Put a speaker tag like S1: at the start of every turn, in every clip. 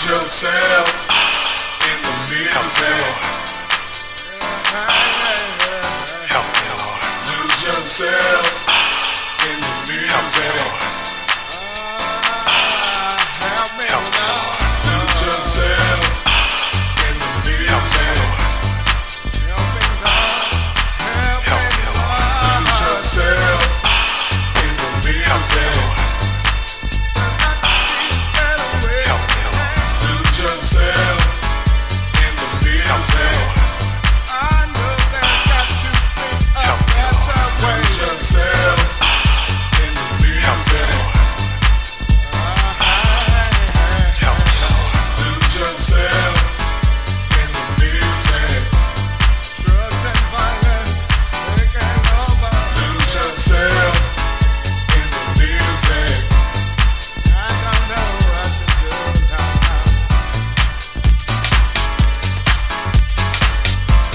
S1: yourself in the music.
S2: Help me, Lord.
S1: Lose yourself in the music.
S2: Help me, Lord.
S1: Lose yourself in the music.
S2: Help me, Lord.
S1: Lose yourself in the music. Yourself in the music.
S2: I know there's got to be a better way.
S1: Lose yourself in the music. Lose yourself in the music.
S2: Drugs and violence taking over.
S1: Lose yourself in the music.
S2: I don't know what to do now.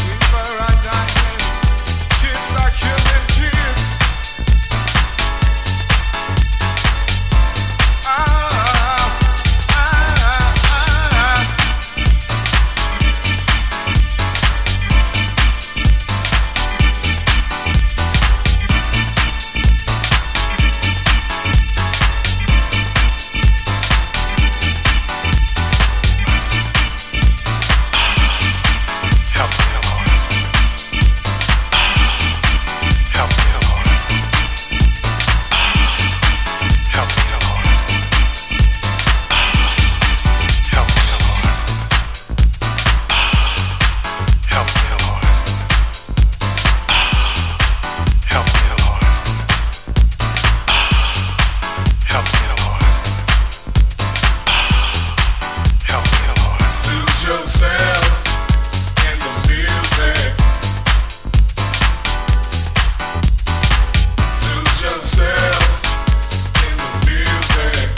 S2: People are dying, kids are killing kids.
S1: Help me, Lord. Help me, Lord. Help me, Lord. Help me, Lord. Help me, Lord. Help me, Lord. Help me, Lord. Help me, Lord. Lose yourself in the music. Lose yourself in the music.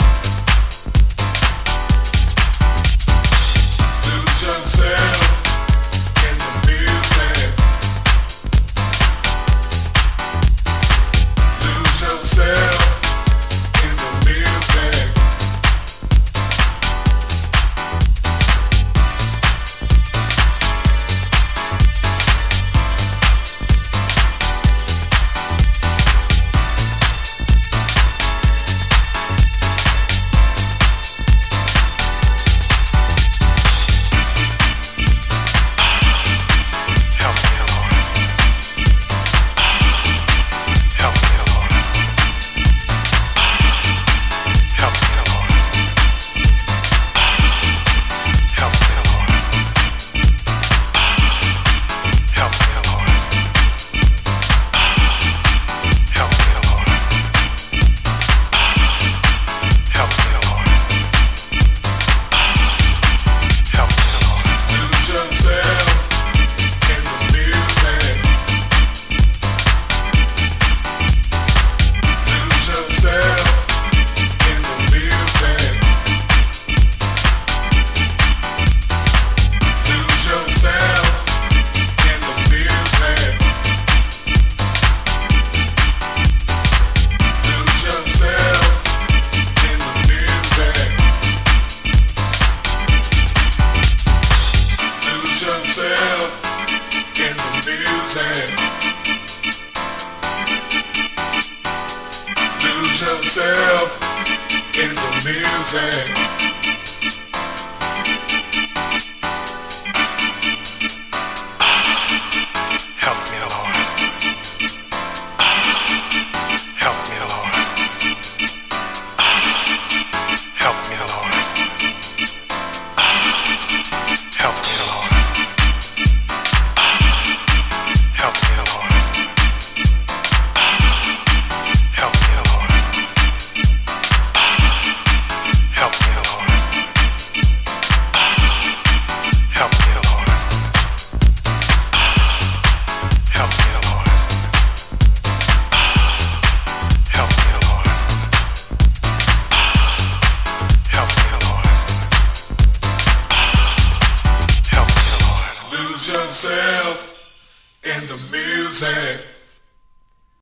S1: Lose yourself in the music. Lose yourself in the music. Help me, Lord. Help me, Lord. Help me, Lord. Help me, Lord. Help me, Lord. Help me, Lord. Help me, Lord. Help me, Lord. Lose yourself in the music. Lose yourself in the music. Lose yourself in the music. Lose yourself in the music. Lose yourself in the music. Lose yourself in the music. Help me, Lord. Help me, Lord. Help me, Lord. Help me, Lord. Help me, Lord. Help me, Lord. Help me, Lord. Help me, Lord. Help me, Lord. Help me, Lord. Help me, Lord. Help me, Lord. Lose yourself in the music.